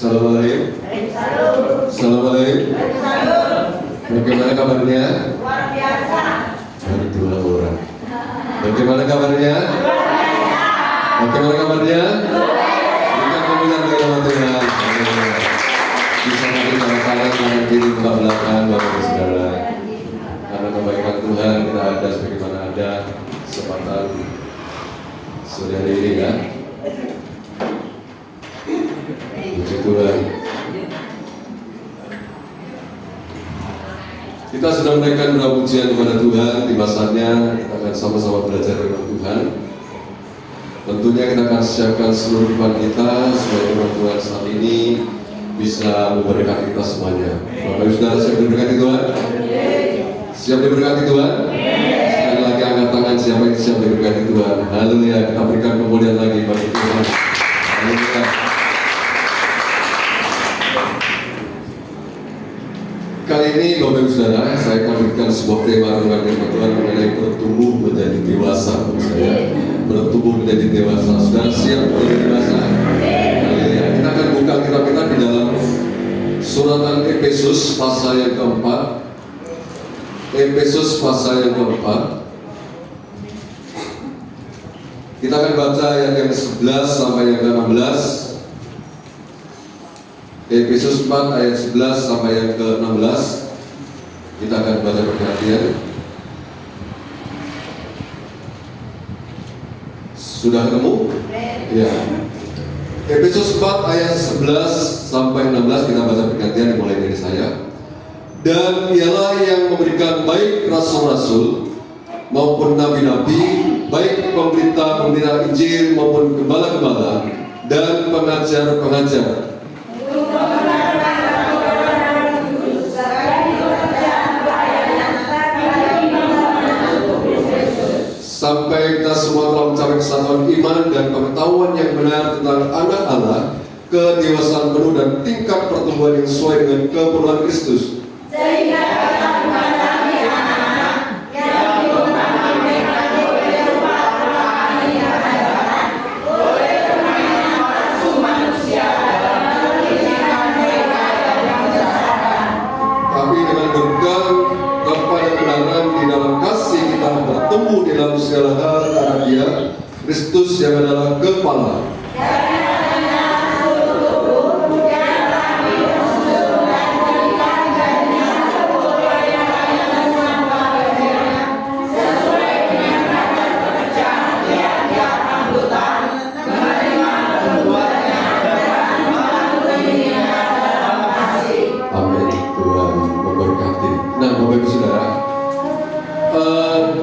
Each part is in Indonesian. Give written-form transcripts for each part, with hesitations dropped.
Assalamualaikum. Assalamualaikum. Bagaimana kabarnya? Luar biasa. Baru 2 orang. Bagaimana kabarnya? Bagaimana kabarnya? Berikan kemuliaan bagi nama Tuhan. Bisa nanti tangan tangan kiri buka belakang Bapak Ibu Saudara. Karena kebaikan Tuhan kita ada sebagaimana ada kesempatan sore hari ini kan. Puji Tuhan. Kita sedang menaikkan doa pujian kepada Tuhan. Di masanya kita akan sama-sama belajar dengan Tuhan. Tentunya kita akan siapkan seluruh iman kita supaya firman Tuhan saat ini bisa memberkati kita semuanya. Bapak Ibu Saudara, siap diberkati Tuhan? Siap diberkati Tuhan? Sekali lagi angkat tangan siapa yang siap diberkati Tuhan. Haleluya, kita berikan kemuliaan lagi bagi Tuhan. Haleluya. Kali ini Bapak Ibu Saudara, saya akan berikan sebuah tema dengan firman Tuhan mengenai bertumbuh menjadi dewasa. Saya bertumbuh menjadi dewasa. Saudara siap menjadi dewasa? Haleluya. Kita akan buka kitab kita di dalam suratan Efesus pasal yang keempat. Efesus pasal yang keempat. Kita akan baca ayat yang ke-11 sampai yang ke-16. Efesus 4 ayat 11 sampai yang ke-16. Kita akan baca perhatian. Sudah ketemu? Ya. Efesus 4 ayat 11 sampai 16 kita baca perhatian dimulai dari saya. Dan ialah yang memberikan baik rasul-rasul maupun nabi-nabi, baik pemberita-pemberita Injil maupun gembala-gembala dan pengajar-pengajar, sampai kita semua telah mencapai kesatuan iman dan pengetahuan yang benar tentang anak Allah, kedewasaan penuh dan tingkat pertumbuhan yang sesuai dengan kepenuhan Kristus. Sehingga kita bukan lagi anak-anak yang diumpamakan oleh rupa rohani yang hebat, oleh permainan nafsu manusia dalam pendidikan mereka yang menyesalkan. Tapi dengan berpegang kepada kebenaran di dalam kasih kita bertumbuh di dalam segala hal karena Dia Kristus yang adalah kepala.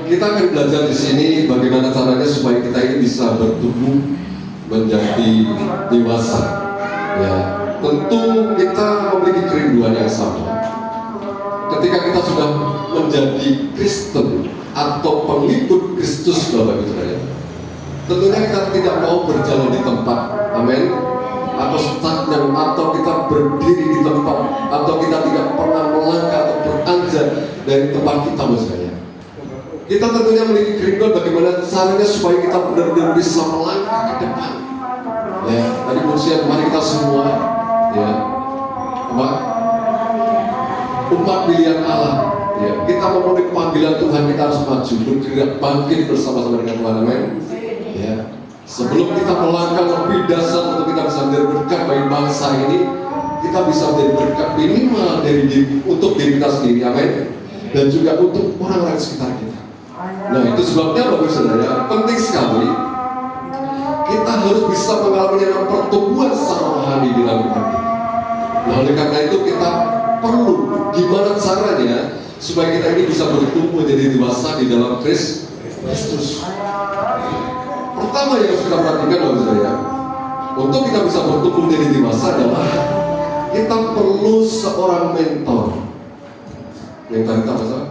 Kita akan belajar di sini bagaimana caranya supaya kita ini bisa bertumbuh menjadi dewasa. Ya, tentu kita memiliki kerinduan yang sama. Ketika kita sudah menjadi Kristen atau pengikut Kristus, Bapak Ibu Saudara, tentunya kita tidak mau berjalan di tempat, amin, atau stagnan, atau kita berdiri di tempat, atau kita tidak pernah melangkah atau beranjak dari tempat kita, misalnya. Kita tentunya memiliki kerinduan bagaimana caranya supaya kita benar-benar bisa melangkah ke depan. Ya, tadi pujian mari kita semua, ya, umat pilihan Allah. Ya, kita memenuhi panggilan Tuhan, kita harus maju, bergerak, bangkit bersama-sama dengan Tuhan, amin. Ya, sebelum kita melangkah lebih dasar untuk kita bisa menjadi berkat bagi bangsa ini, kita bisa menjadi berkat minimal untuk diri kita sendiri, amin, dan juga untuk orang-orang sekitar kita. Nah, itu sebabnya Bapak Saudara, penting sekali kita harus bisa mengalami pertumbuhan secara rohani di dalam hidup kita. Nah, oleh karena itu kita perlu gimana caranya supaya kita ini bisa bertumbuh menjadi dewasa di dalam Kristus. Pertama yang harus kita perhatikan Bapak Saudara, untuk kita bisa bertumbuh menjadi dewasa adalah kita perlu seorang mentor. Mentor kita apa?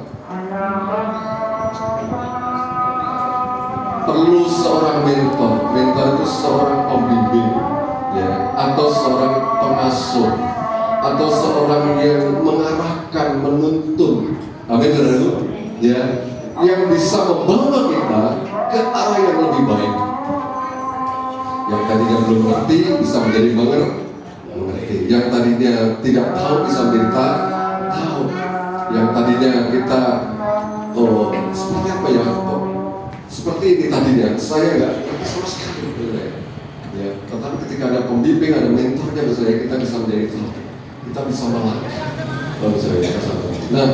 Perlu seorang mentor. Mentor itu seorang pembimbing, ya, atau seorang pengasuh, atau seorang yang mengarahkan, menuntun, amin, saudara, ya, yang bisa membawa kita ke arah yang lebih baik. Yang tadinya belum ngerti bisa menjadi mengerti. Yang tadinya tidak tahu bisa menjadi tahu. Yang tadinya kita seperti apa ya? Seperti ini tadinya saya nggak sama sekali. Ya, tetapi ketika ada pembimbing, ada mentornya, kita bisa menjadi tahu. Kita bisa malah. Nah,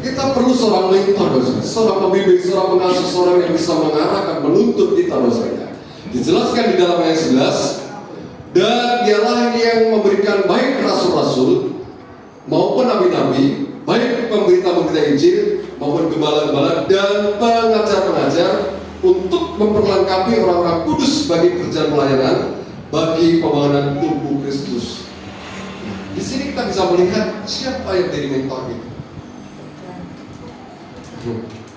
kita perlu seorang mentor, seorang pembimbing, seorang pengasuh, seorang yang bisa mengarahkan, menuntut kita, dijelaskan di dalam ayat 11. Dan ialah yang memberikan baik rasul-rasul maupun nabi-nabi, baik pemberita-pemberita Injil maupun gembala-gembala dan pengajar-pengajar, untuk memperlengkapi orang-orang kudus bagi kerjaan pelayanan, bagi pembangunan tubuh Kristus. Di sini kita bisa melihat siapa yang jadi mentor kita.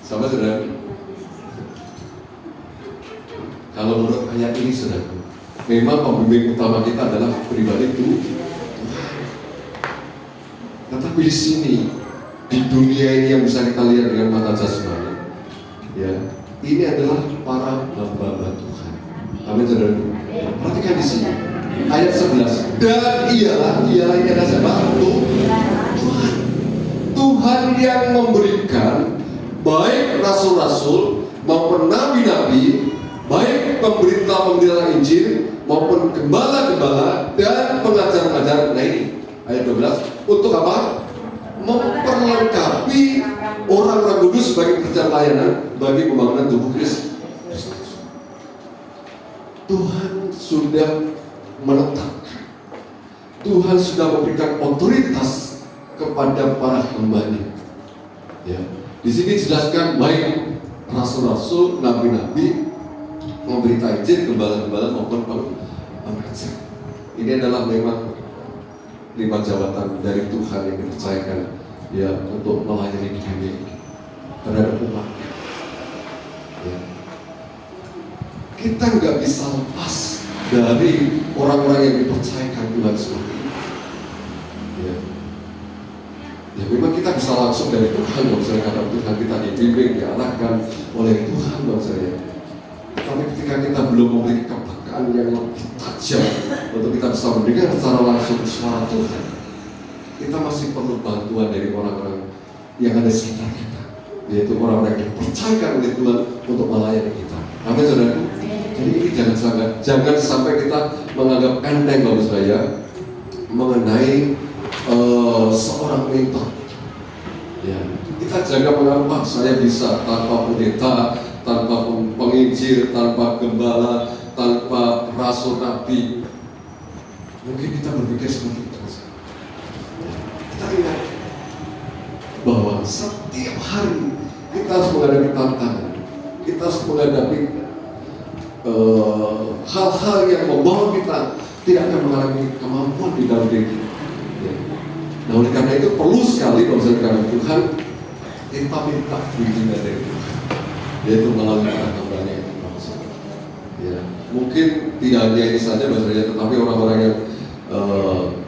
Sama saudara, kalau menurut ayat ini saudara, memang pembimbing utama kita adalah pribadi itu. Tetapi di sini, di dunia ini yang bisa kita lihat dengan mata jasmani, ya, ini adalah para hamba Tuhan. Amin saudara. Perhatikan di sini ayat 11. Dan ialah ini adalah siapa? Tuhan. Tuhan yang memberikan baik rasul-rasul maupun nabi-nabi, baik pemberita-pemberita Injil maupun gembala-gembala dan pengajar-pengajar. Nah ini ayat 12. Untuk apa? Memperlengkapi orang-orang kudus bagi kerja pelayanan, bagi pembangunan tubuh Kristus. Tuhan sudah menetapkan, Tuhan sudah memberikan otoritas kepada para hamba-Nya. Ya, di sini dijelaskan baik rasul-rasul, nabi-nabi, pemberita Injil, gembala-gembala maupun pengajar. Ini adalah memang 5 jabatan dari Tuhan yang dipercayakan, ya, untuk melayani dunia terhadap umat. Ya. Kita nggak bisa lepas dari orang-orang yang dipercayakan Tuhan seperti ini. Ya. Ya memang kita bisa langsung dari Tuhan, maksudnya karena Tuhan kita dibimbing, diarahkan oleh Tuhan, maksudnya. Tapi ketika kita belum memiliki kepekaan yang lebih tajam untuk kita bisa mendengar secara langsung suara Tuhan, kita masih perlu bantuan dari orang-orang yang ada di sekitar kita, yaitu orang-orang yang dipercayakan oleh Tuhan untuk melayani kita. Amin saudara. Jadi ini jangan sampai kita menganggap enteng kalau saya mengenai seorang mentor. Ya, kita jangan menganggap saya bisa tanpa pendeta, tanpa penginjil, tanpa gembala, tanpa rasul nabi. Mungkin kita berpikir seperti itu. Kita ingat bahwa setiap hari kita harus menghadapi tantangan, kita harus menghadapi hal-hal yang membawa kita tidak akan mengalami kemampuan di dalam diri kita. Ya. Nah oleh karena itu perlu sekali karena Tuhan kita minta bimbingan dari Tuhan, yaitu melalui para hamba-Nya yang dimaksud. Ya, mungkin tidak hanya ini saja bahasanya, tetapi orang-orang yang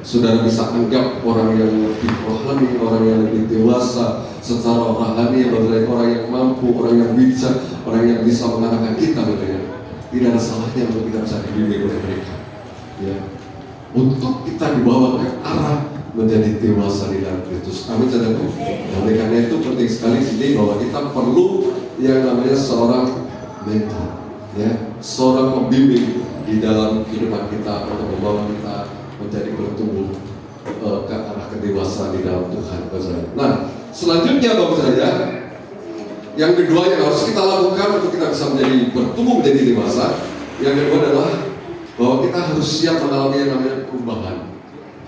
saudara bisa anggap orang yang lebih rohani, orang yang lebih dewasa secara rohani, orang yang mampu, orang yang bijak, orang yang bisa mengarahkan kita, tidak ada salahnya untuk kita bisa dibimbing oleh mereka. Ya, untuk kita dibawa ke arah menjadi dewasa di dalam Kristus. Amin saudaraku. Nah, oleh karena itu penting sekali sini bahwa kita perlu yang namanya seorang mentor, ya, seorang pembimbing di dalam kehidupan kita untuk membawa kita menjadi bertumbuh ke arah kedewasaan di dalam Tuhan. Nah, selanjutnya Bapak saya, yang kedua yang harus kita lakukan untuk kita bisa menjadi bertumbuh menjadi dewasa, yang kedua adalah bahwa kita harus siap mengalami yang namanya perubahan.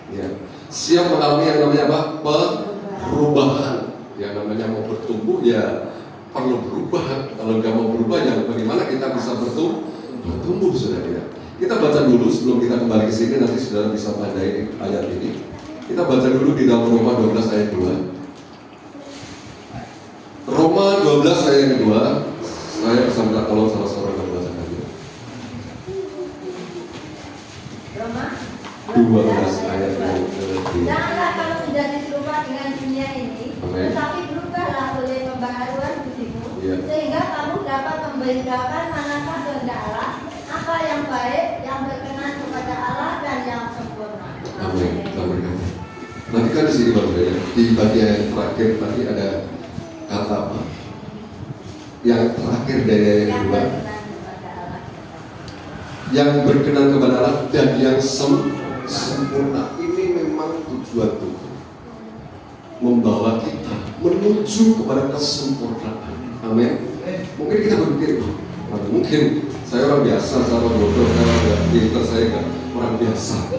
Ya, siap mengalami yang namanya apa? Perubahan. Yang namanya mau bertumbuh ya perlu berubah. Kalau nggak mau berubah ya bagaimana kita bisa bertumbuh saudara ya. Kita baca dulu sebelum kita kembali ke sini, nanti saudara bisa pandai ayat ini. Kita baca dulu di dalam Roma 12 ayat 2. Roma 12 ayat 2. Saya bisa minta tolong salah seorang yang membacakan dia. Roma 12 ayat yang kedua. Janganlah kamu menjadi serupa dengan dunia ini, Amen. tetapi berubahlah oleh pembaharuan budimu, Ya. sehingga kamu dapat membedakan manakah kehendak Allah, apa yang baik, yang berkenan kepada Allah dan yang sempurna. Amin. Kita berkata. Nanti kan di sini baru ya, di bagian terakhir tadi ada kata apa? Yang terakhir dari ayat kedua, yang berkenan kepada Allah dan yang sempurna. Ini memang tujuan Tuhan, membawa kita menuju kepada kesempurnaan. Amin. Mungkin kita berpikir, mungkin saya orang biasa, saya orang bodoh, saya orang pintar, saya enggak orang biasa.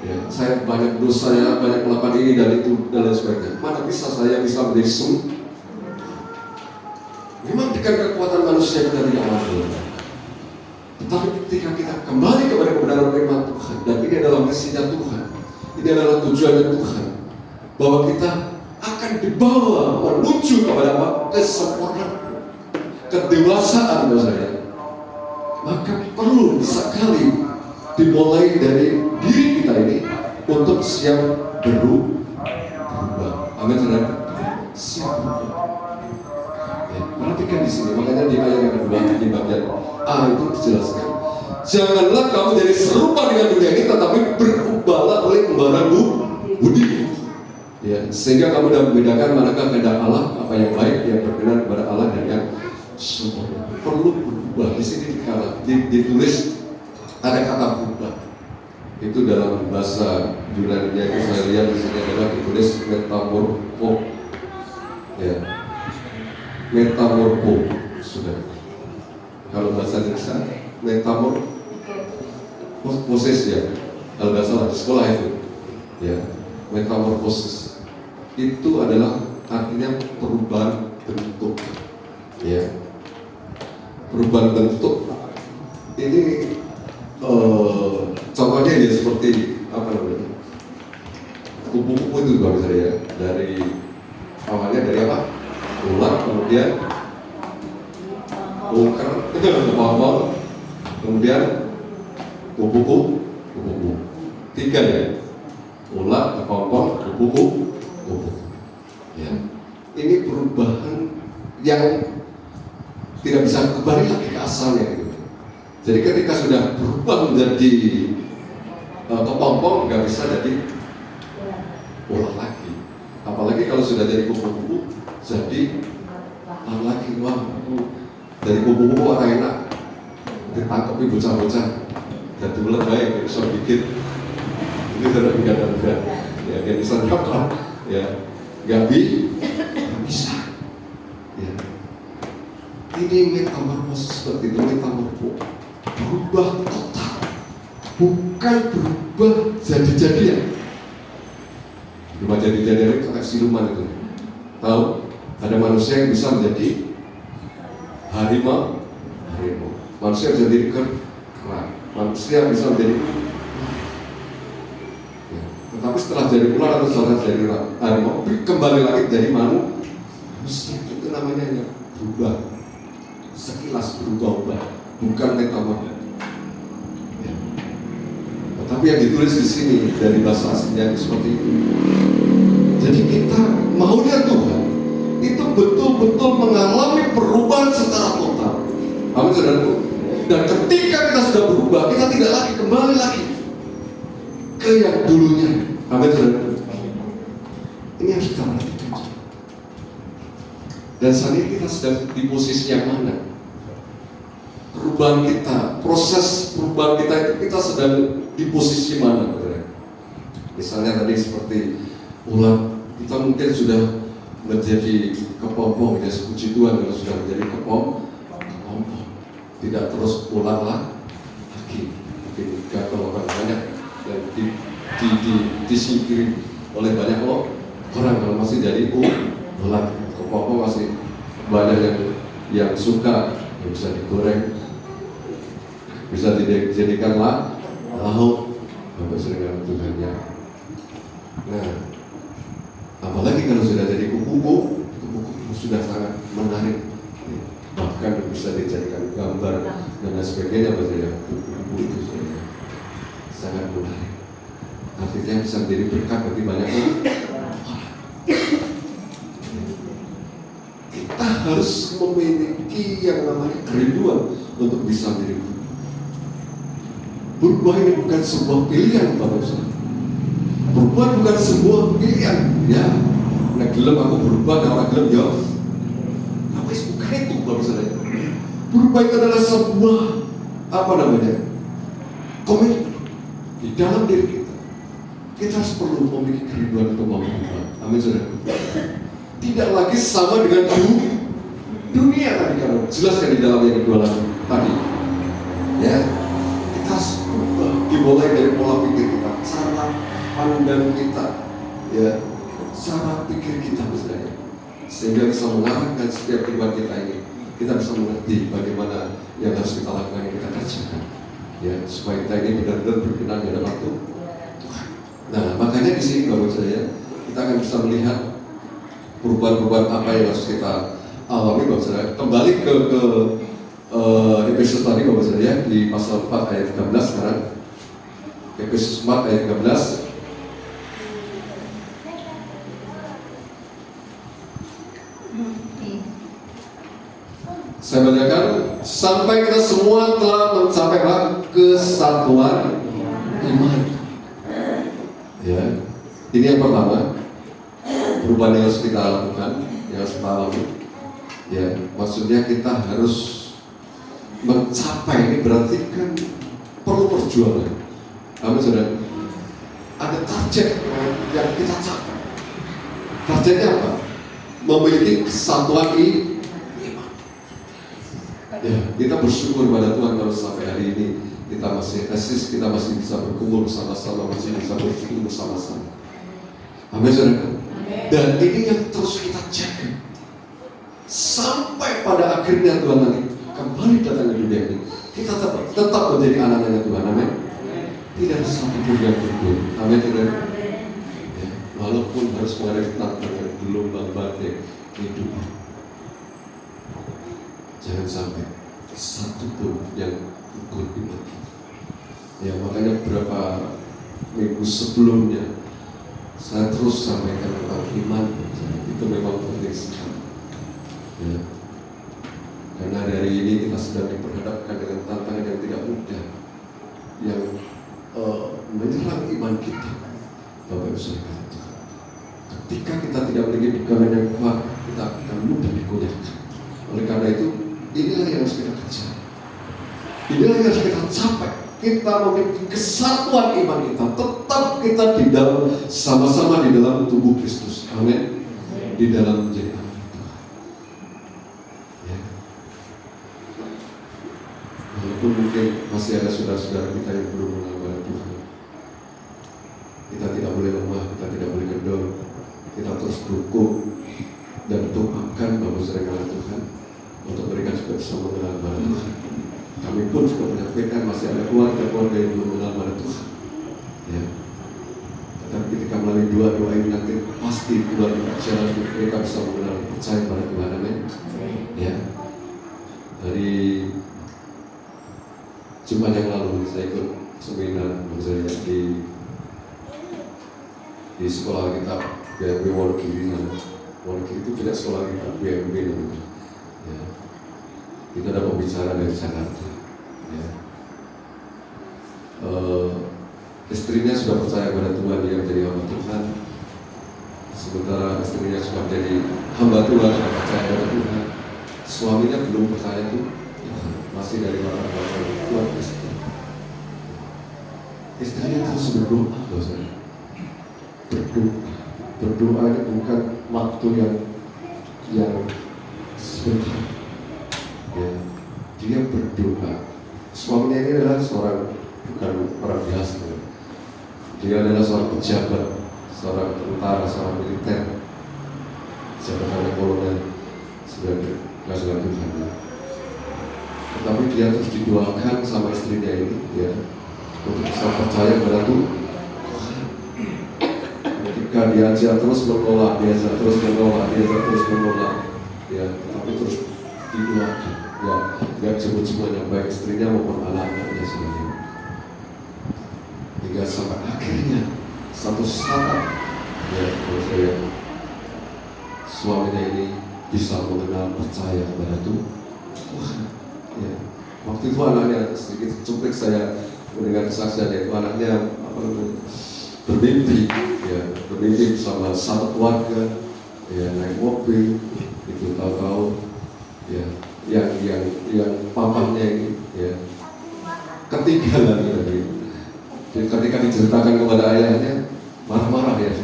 Ya, saya banyak dosa, ya, banyak melakukan ini dan itu dan lain sebagainya. Mana bisa saya bisa menjadi sempurna? Memang dengan kekuatan manusia kita tidak mampu. Tetapi ketika kita kembali kepada kebenaran firman Tuhan, dan ini adalah misinya Tuhan, ini adalah tujuannya Tuhan, bahwa kita akan dibawa menuju kepada kesempurnaan, kedewasaan maksudnya. Maka perlu sekali dimulai dari diri kita ini untuk siap berubah. Amin, saudara. Siap berubah. Ya, perhatikan di sini, makanya di ayat yang kedua di bagian A itu dijelaskan. Janganlah kamu jadi serupa dengan dunia ini, tetapi berubahlah oleh kembaran budi. Ya, sehingga kamu dapat membedakan manakah kehendak Allah, apa yang baik, yang berkenan kepada Allah dan yang sempurna. Perlu berubah. Di sini ditulis ada kata berubah. Itu dalam bahasa Yunani itu saya lihat di sini adalah ditulis metamorpho. Ya, metamorpho sudah. Kalau bahasa Indonesia metamorphosis ya. Kalau nggak salah di sekolah itu, ya, metamorphosis itu adalah artinya perubahan bentuk. Ya, perubahan bentuk. Ini contohnya ya seperti apa namanya, kupu-kupu itu kalau misalnya ya, dari awalnya dari apa, ular, kemudian ungker, kepompong, kemudian kupu-kupu, tiga ya, ular, kepompong, kupu-kupu. Ya, ini perubahan yang tidak bisa kembali lagi ke asalnya gitu. Jadi ketika sudah berubah menjadi kepompong, nggak bisa jadi ular lagi. Apalagi kalau sudah jadi kupu-kupu, jadi ular lagi. Wah, dari kupu-kupu orang enak, ditangkapi bocah-bocah, jadi ular baik, bisa bikin. Ini sudah enggak, ya nggak bisa nyokap, ya nggak bisa. Ya. Ini metamorfosis seperti itu, metamorfo. Berubah total, bukan berubah jadi-jadian. Berubah jadi-jadian itu kayak siluman itu. Tahu? Ada manusia yang bisa menjadi harimau. Manusia bisa jadi kera. Manusia bisa menjadi. Ya. Tetapi setelah jadi ular atau setelah jadi harimau, kembali lagi jadi manusia. Itu namanya ya, berubah. Sekilas berubah-ubah, bukan metamorfosis. Ya. Tetapi yang ditulis di sini dari bahasa aslinya seperti itu. Jadi kita maunya Tuhan itu betul-betul mengalami perubahan secara total. Amin, saudara. Dan ketika kita sudah berubah, kita tidak lagi kembali lagi ke yang dulunya. Amin, saudara. Ini harus kita perhatikan. Dan saat ini kita sedang di posisi yang mana? Perubahan kita, proses perubahan kita itu kita sedang di posisi mana? Misalnya tadi seperti ular, kita mungkin sudah menjadi kepompong, ya puji Tuhan kalau sudah menjadi kepompong, tidak terus ular lagi, mungkin gagal orang banyak dan disingkiri oleh banyak orang kalau masih jadi ular. Kepompong masih banyak yang suka, yang bisa digoreng, bisa dijadikan lauk, bapak sering Tuhannya. Nah, apalagi kalau sudah jadi kupu-kupu sudah sangat menarik, bahkan bisa dijadikan gambar dan lain sebagainya. Bahasanya kupu-kupu itu sangat menarik, artinya bisa menjadi berkat bagi banyak orang. Kita harus memiliki yang namanya kerinduan untuk bisa menjadi berubah. Berubah ini bukan sebuah pilihan Bapak Saudara. Perubahan bukan sebuah pilihan, ya. Nah, gelem aku berubah, nah orang gelem ya. Nah, wis bukan itu, Bapak Saudara. Berubah itu adalah sebuah komitmen di dalam diri kita. Kita harus perlu memiliki kerinduan untuk mau berubah. Amin, Saudara. Tidak lagi sama dengan dunia tadi kalau jelaskan di dalam yang kedua lagi tadi. Ya, kita harus berubah. Dimulai dari pola pikir kita, cara pandang kita, ya, cara pikir kita misalnya, sehingga bisa mengarahkan setiap kehidupan kita ini. Kita bisa mengerti bagaimana yang harus kita lakukan, yang kita kerjakan, ya, supaya kita ini benar-benar berkenan di hadapan Tuhan. Nah, makanya di sini Bapak saya, kita akan bisa melihat perubahan-perubahan apa yang harus kita alami, Bapak saya. Kembali ke Efesus tadi, Bapak saya, di pasal 4 ayat 13 sekarang. Efesus 4 ayat 13. Saya bacakan, sampai kita semua telah mencapai kesatuan iman. Ya, ini yang pertama, perubahan yang harus kita lakukan, yang harus kita alami. Ya, maksudnya kita harus mencapai, ini berarti kan perlu perjuangan. Amin, Saudara. Ada target yang kita capai. Targetnya apa? Memiliki kesatuan iman. Ya, kita bersyukur pada Tuhan kalau sampai hari ini kita masih eksis, kita masih bisa berkumpul bersama-sama, masih bisa bersyukur bersama-sama. Amin, Saudara. Dan ini yang terus kita jaga sampai pada akhirnya Tuhan nanti kembali datang ke dunia ini. Kita tetap menjadi anak-anaknya Tuhan. Amin. Tidak ada satu pun yang berguna. Amin, Saudara. Ya, walaupun harus menghadapi tantangan gelombang badai kehidupan, jangan sampai satu pun yang ikut iman kita. Ya, makanya beberapa minggu sebelumnya saya terus sampaikan tentang iman. Itu memang penting sekali. Ya. Karena dari ini kita sedang diperhadapkan dengan tantangan yang tidak mudah, yang menyerang iman kita. Bapak Ibu Saudara, ketika kita tidak memiliki pegangan yang kuat, kita akan mudah digoyahkan. Oleh karena itu, inilah yang harus kita kejar. Inilah yang harus kita capai. Kita memiliki kesatuan iman kita. Tetap kita di dalam, sama-sama di dalam tubuh Kristus. Amin. Di dalam menjadi anak Tuhan. Ya. Walaupun mungkin masih ada saudara-saudara kita yang belum mengenal Tuhan, kita tidak boleh lemah, kita tidak boleh kendor. Kita terus dukung dan doakan bahwa saudara Tuhan untuk mereka juga bisa mengenal Tuhan. Kami pun juga menyampaikan masih ada keluarga-keluarga yang belum mengenal pada Tuhan. Ya. Tetapi ketika melalui doa ini nanti pasti keluarga jalan mereka bisa mengenal percaya pada Tuhan. Amin. Ya. Dari Jumat yang lalu saya ikut seminar misalnya di sekolah kita BMB Wonogiri. Wonogiri itu tidak sekolah kita, BMB namanya. Ya. Itu ada pembicara dari Jakarta. Ya. Istrinya sudah percaya kepada Tuhan, dia menjadi hamba Tuhan. Sementara istrinya sudah menjadi hamba Tuhan, sudah percaya kepada Tuhan. Suaminya belum percaya Tuhan, masih dari orang-orang Tuhan Kristen. Istrinya terus berdoa, dosa. Berdoa ini bukan waktu yang sebentar. Ya, dia berdoa. Suaminya ini adalah bukan orang biasa. Dia adalah seorang pejabat, seorang tentara, seorang militer, jabatannya kolonel, sebagai pasukan Tuhan. Tetapi dia terus didoakan sama istrinya ini, ya, untuk bisa percaya pada Tuhan. Ketika diajak terus menolak, ya, tapi terus didoakan. Ya, biar semua-semuanya baik istrinya maupun anak-anaknya sendiri. Hingga sampai akhirnya satu saat, ya, saya suaminya ini bisa mengenal percaya kepada Tuhan. Ya, waktu itu anaknya sedikit cuplik saya mendengar kesaksian itu, anaknya bermimpi, ya, bermimpi bersama satu keluarga, ya naik mobil, itu tahu-tahu ya yang papahnya ini ya ketinggalan tadi. Jadi ketika diceritakan kepada ayahnya marah-marah ya.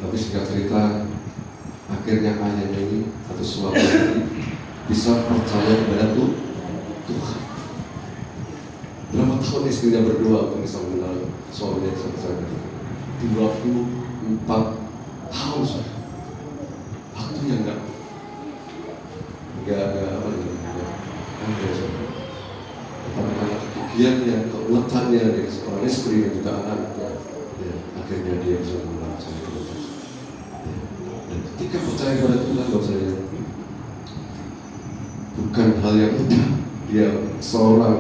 Tapi singkat cerita akhirnya ayahnya ini atau suami ini bisa percaya kepada Tuhan. Berapa tahun istrinya berdoa untuk bisa mengenal suaminya sampai saat ini? 24 tahun sudah. Waktunya enggak apa namanya? Tapi karena kegigihannya, keuletannya dari seorang istri dan juga anaknya, ya, akhirnya dia bisa mengenal Tuhan. Dan ketika percaya kepada Tuhan, saya bukan hal yang mudah. Dia seorang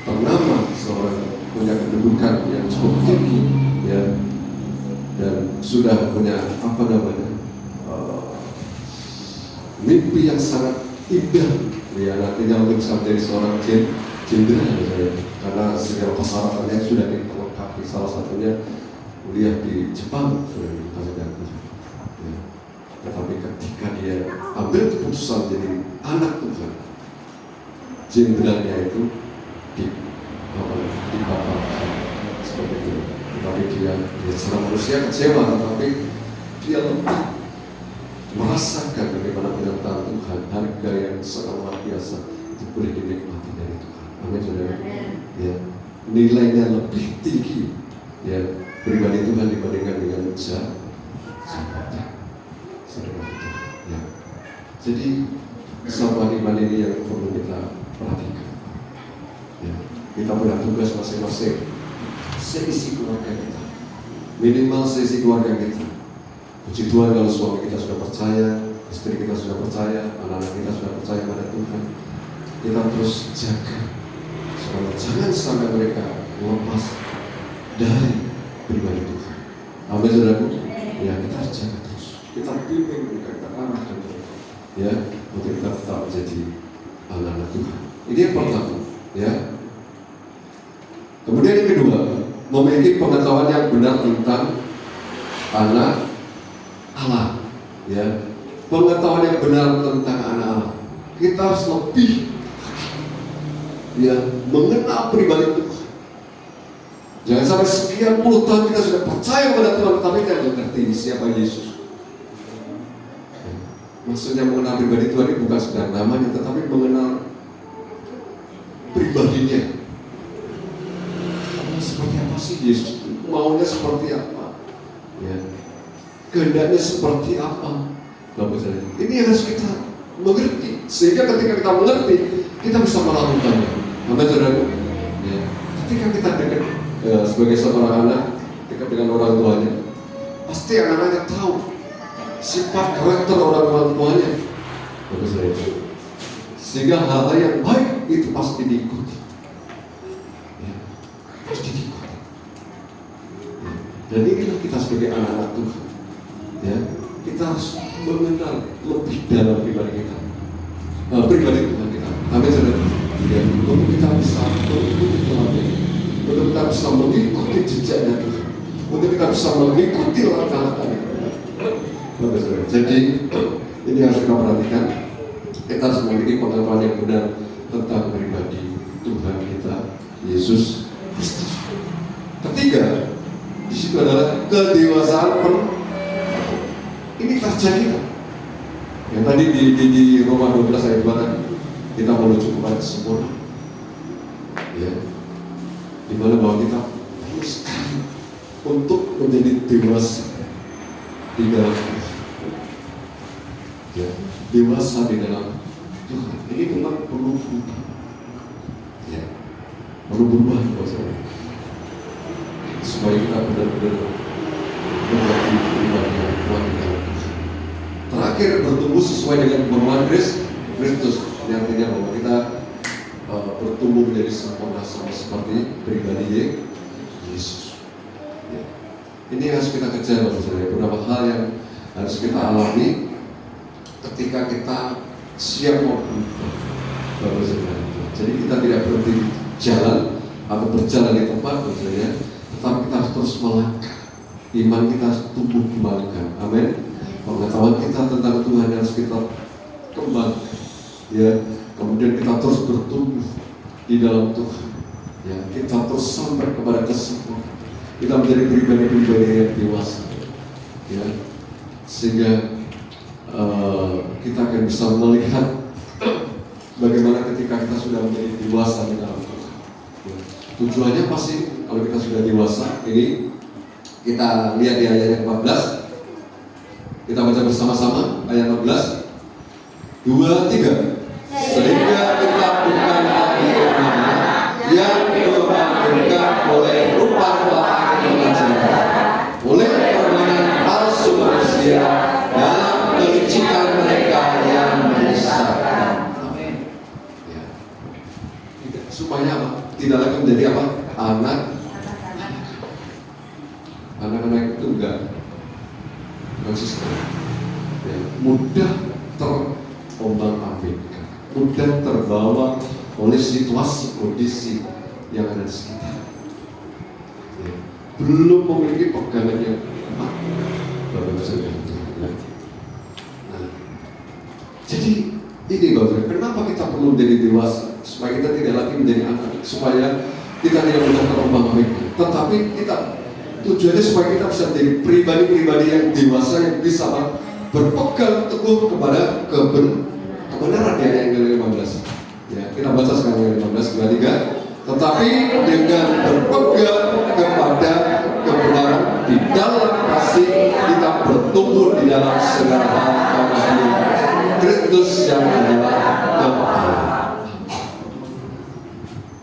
ternama, seorang punya kedudukan yang cukup tinggi, ya, dan sudah punya apa namanya mimpi yang sangat indah, ya, nantinya untuk bisa menjadi seorang jenderal, karena segala persyaratannya sudah dilengkapi. Salah satunya kuliah di Jepang sudah dikasih. Ya. Tetapi ketika dia ambil keputusan jadi anak Tuhan, jenderalnya itu dibatalkan seperti itu. Tetapi dia secara manusia kecewa, tetapi dia lebih merasakan bagaimana penyertaan Tuhan, harga yang sangat luar biasa itu boleh dinikmati dari Tuhan. Amin, saudara. Ya, nilainya lebih tinggi ya pribadi Tuhan dibandingkan dengan sahabatnya. Saudara, ya. Jadi kesabaran iman ini yang perlu kita perhatikan. Ya, kita punya tugas masing-masing. Seisi keluarga kita, minimal seisi keluarga kita. Puji Tuhan kalau suami kita sudah percaya, istri kita sudah percaya, anak-anak kita sudah percaya pada Tuhan. Kita terus jaga supaya jangan sampai mereka lepas dari pribadi Tuhan. Amin, saudaraku. Ya, kita harus jaga terus. Kita bimbing mereka, kita arahkan mereka, ya, untuk kita tetap menjadi anak-anak Tuhan. Ini yang pertama, ya. Kemudian yang kedua, memiliki pengetahuan yang benar tentang anak Allah, ya. Pengetahuan yang benar tentang anak Allah. Kita harus lebih, ya, mengenal pribadi Tuhan. Jangan sampai sekian puluh tahun kita sudah percaya pada Tuhan, tapi kita tidak mengerti siapa Yesus. Ya. Maksudnya mengenal pribadi Tuhan ini bukan sekedar namanya, tetapi mengenal pribadinya. Seperti apa sih Yesus? Maunya seperti apa? Ya. Kehendaknya seperti apa? Bapak saya, ini harus kita mengerti. Sehingga ketika kita mengerti, kita bisa melakukannya. Amin, saudara. Ya. Ketika kita dekat sebagai seorang anak, dekat dengan orang tuanya, pasti anak-anaknya tahu sifat karakter orang tuanya. Bapak saya, sehingga hal-hal yang baik itu pasti diikuti. Pasti diikuti. Dan inilah kita sebagai anak-anak Tuhan. Ya, kita harus mengenal lebih dalam pribadi kita, pribadi Tuhan kita. Amin, saudara. Ya, untuk kita bisa mengikuti Tuhannya, untuk kita bisa mengikuti jejaknya Tuhan, untuk kita bisa mengikuti langkah-langkahnya. Bagus, saudara. Jadi ini harus kita perhatikan. Kita harus memiliki pengetahuan yang benar tentang pribadi Tuhan kita, Yesus Kristus. Ketiga, di situ adalah kedewasaan penuh. Ini kerja kita. Yang tadi di Roma 12 ayat 2 kan, kita menuju kepada sempurna. Ya, di mana bahwa kita harus untuk menjadi dewasa di dalam Tuhan. Ya, dewasa di dalam Tuhan. Ini memang perlu berubah. Ya, perlu berubah supaya kita benar-benar menjadi pribadi yang kuat di dalam Tuhan. Terakhir, bertumbuh sesuai dengan pemahaman Kristus. Ini artinya bahwa kita bertumbuh menjadi sempurna sama seperti pribadi Yesus. Ya. Ini yang harus kita kejar, Bapak Saudara. Beberapa hal yang harus kita alami ketika kita siap mau berubah, Bapak Saudara. Jadi kita tidak berhenti jalan atau berjalan di tempat, Bapak Saudara, tetapi kita harus terus melangkah. iman kita tumbuh kembangkan. Amin. Pengetahuan kita tentang Tuhan harus kita kembangkan. Ya, kemudian kita terus bertumbuh di dalam Tuhan. Ya, kita terus sampai kepada kesempurnaan. Kita menjadi pribadi-pribadi yang dewasa. Ya, sehingga kita akan bisa melihat bagaimana ketika kita sudah menjadi dewasa di dalam Tuhan. Ya, tujuannya pasti kalau kita sudah dewasa, ini kita lihat di ayat yang 14. Kita baca bersama-sama ayat 14. 2, 3. Sehingga kita bukan lagi anak yang diubahkan oleh rupa-rupa pengajaran, oleh permainan palsu manusia dalam kelicikan mereka yang menyesatkan. Ya. Supaya apa? Tidak lagi menjadi apa? Anak-anak itu enggak konsisten, ya, mudah terombang-ambingkan, mudah terbawa oleh situasi kondisi yang ada di sekitar, ya, belum memiliki pegangan yang kuat. Bapak Saudara, ya. Nah, jadi ini Bapak, kenapa kita perlu menjadi dewasa? Supaya kita tidak lagi menjadi anak, supaya kita tidak mudah terombang-ambingkan, tetapi kita tujuannya supaya kita bisa menjadi pribadi-pribadi yang dewasa yang bisa berpegang teguh kepada kebenaran di ayat yang 15. Ya, kita baca sekarang ayat 15, 23. Tetapi dengan berpegang kepada kebenaran di dalam kasih, kita bertumbuh di dalam segala hal karena Kristus yang adalah kepala.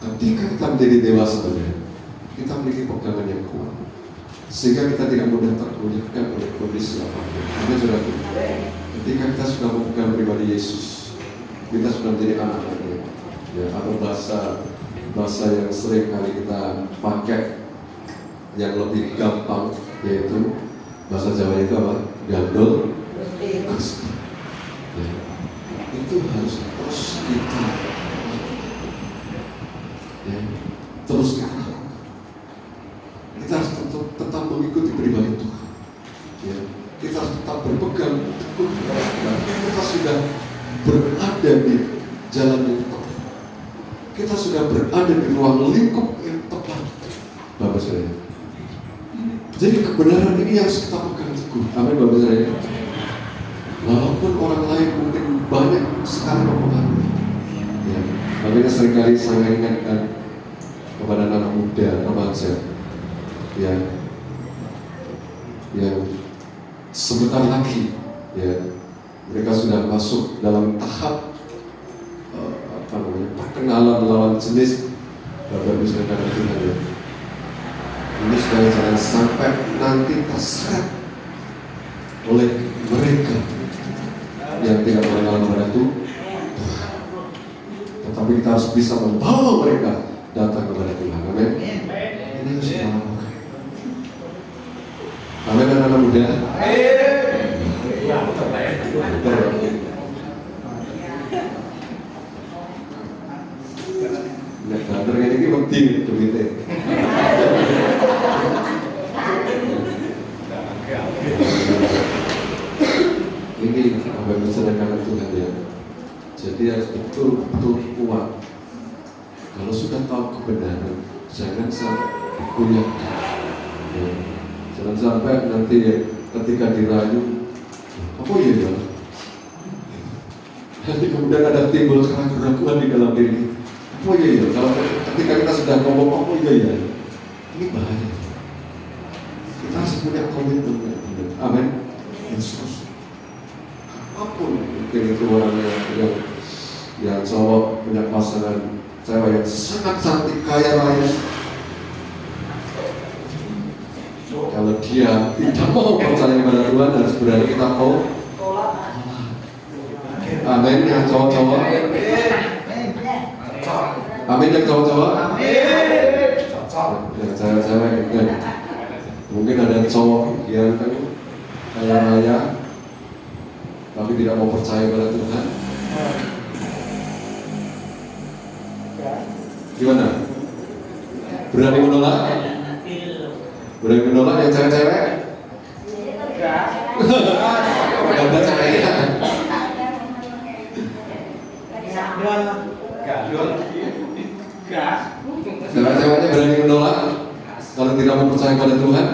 Ketika kita menjadi dewasa, kita memiliki pegangan yang kuat, sehingga kita tidak mudah tergoyahkan oleh kondisi apapun. Karena sudah, ketika kita sudah memegang pribadi Yesus, kita sudah menjadi anak-anaknya. Ya, atau bahasa yang sering kali kita pakai yang lebih gampang, yaitu bahasa Jawa itu apa? Gandol Gusti. Ya, itu harus terus kita, ya, terus kita harus tetap mengikuti pribadi Tuhan. Ya, kita harus tetap berpegang teguh. Kita sudah berada di jalan yang tepat. Kita sudah berada di ruang lingkup yang tepat, Bapak Saudara. Jadi kebenaran ini harus kita pegang teguh. Amin, Bapak Saudara. Walaupun orang lain mungkin banyak sekali mempengaruhi. Ya, makanya seringkali saya ingatkan kepada anak muda, remaja, yang sebentar lagi, ya, mereka sudah masuk dalam tahap perkenalan lawan jenis. Bapak Ibu Saudara Tuhan, ya, ini supaya jangan sampai nanti terseret oleh mereka yang tidak mengenal kepada Tuhan, tetapi kita harus bisa membawa mereka datang kepada Tuhan. Amin. Ini harus kita lakukan. Amin, anak-anak muda. Nek banter ngene iki wedi duwite. Ini apa menceritakan Tuhan, ya. Jadi harus betul-betul kuat. Kalau sudah tahu kebenaran, jangan sampai dikuliahkan. Ya. Jangan sampai nanti ketika dirayu, apa ya? Nanti kemudian ada timbul keraguan di dalam diri kita. Oh iya, kalau ketika kita sudah ngomong, oh iya, ini bahaya. Kita harus punya komitmen. Amin. Yesus. Apapun mungkin itu orang yang cowok punya pasangan cewek yang sangat cantik, kaya raya. Kalau dia tidak mau percaya kepada Tuhan, harus berani kita mau. Amin, ya cowok-cowok. Amin, yang cowok-cowok. Ya cewek-cewek kan. Mungkin ada cowok yang kan kaya raya, tapi tidak mau percaya pada Tuhan. Gimana? Berani menolak? Berani menolak yang cewek-cewek? Kalau tidak mau percaya pada Tuhan,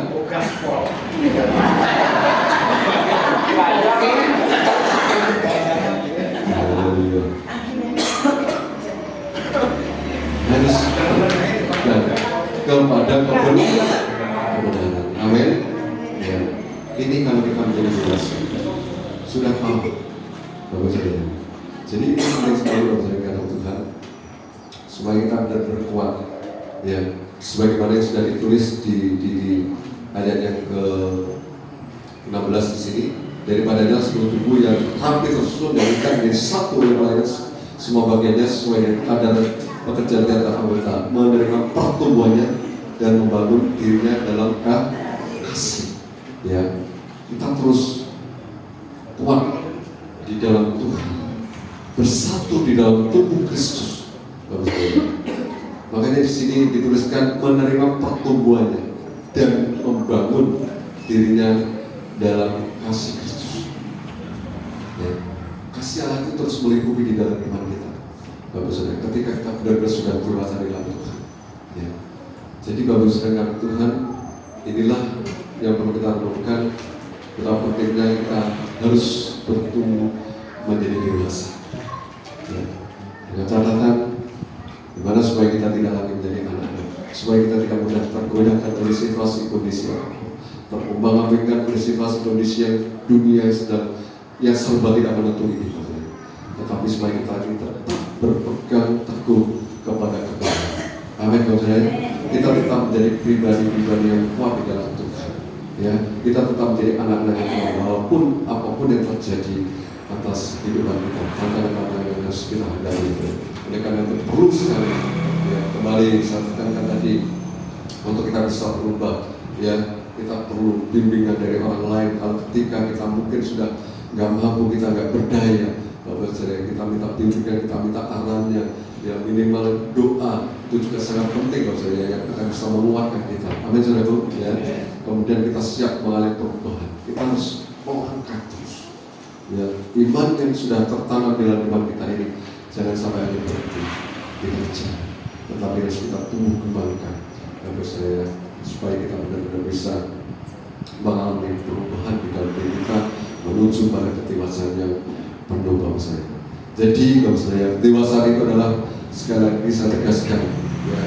haleluya. Harus kepada kebenaran. Amin. Ya. Ini kalau kita menjadi dewasa, sudah paham, Bapak Saudara. Jadi ini penting sekali Bapak Saudara kata Tuhan, supaya kita benar-benar kuat. Ya, sebagaimana yang sudah ditulis di ayat yang ke-16 di sini, daripada adalah sebuah tubuh yang rapi tersusun dan menjadi satu yang lainnya, semua bagiannya sesuai dengan kadar pekerjaan tiap anggota, menerima pertumbuhannya dan membangun dirinya dalam kasih. Ya, kita terus kuat di dalam Tuhan, bersatu di dalam tubuh Kristus. Makanya di sini dituliskan menerima pertumbuhannya dan membangun dirinya dalam kasih Kristus. Ya, kasih Allah itu terus melingkupi di dalam iman kita. Bapak Saudara, ketika kita benar-benar sudah dewasa di dalam Tuhan. Ya. Jadi Bapak Saudara Tuhan, inilah yang perlu kita lakukan. Betapa pentingnya kita harus bertumbuh menjadi dewasa. Ya. Dengan catatan, dimana supaya kita tidak lagi menjadi anak-anak, supaya kita tidak mudah tergoyahkan oleh situasi kondisi terumbang-ambingkan oleh situasi kondisi yang dunia yang serba tidak menentu ini. Tetapi supaya kita tetap berpegang teguh kepada kebenaran. Amin, saudara. Kita tetap menjadi pribadi-pribadi yang kuat di dalam Tuhan. Ya, kita tetap menjadi anak-anak yang kuat walaupun apapun yang terjadi atas kehidupan kita, tantangan-tantangan yang harus kita hadapi. Oleh karena itu perlu sekali, ya, kembali saya tekankan tadi, untuk kita bisa berubah, ya, kita perlu bimbingan dari orang lain. Kalau ketika kita mungkin sudah nggak mampu, kita nggak berdaya, Bapak Saudara, kita minta bimbingan, kita minta arannya, ya, minimal doa itu juga sangat penting, Bapak Saudara, yang akan bisa menguatkan kita. Amin, Saudara. Ya. Kemudian kita siap mengalami perubahan. Kita harus mengangkat terus. Ya, iman yang sudah tertanam di dalam iman kita ini jangan sampai hanya berhenti dikerja, tetapi harus kita tumbuh kembangkan, Bapak Saudara, supaya kita benar-benar bisa mengalami perubahan di dalam diri kita menuju pada kedewasaan yang penuh, Bapak Saudara. Jadi Bapak Saudara, dewasa itu adalah sekali lagi saya tegaskan, ya,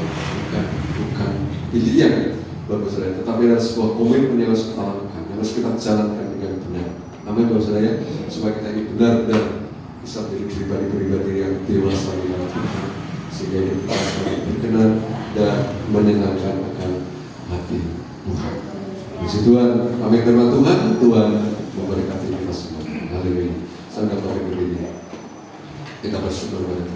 bukan pilihan, Bapak Saudara, tetapi adalah sebuah komitmen yang harus kita lakukan, yang harus kita jalankan dengan benar. Amin, Bapak Saudara, supaya kita ini benar-benar bisa menjadi pribadi-pribadi yang dewasa di dalam Tuhan, sehingga kita semakin berkenan dan menyenangkan akan hati Tuhan. Puji Tuhan, amin. Firman Tuhan, Tuhan memberkati kita semua. Haleluya. Saya dapat berdiri. Kita bersyukur kepada Tuhan.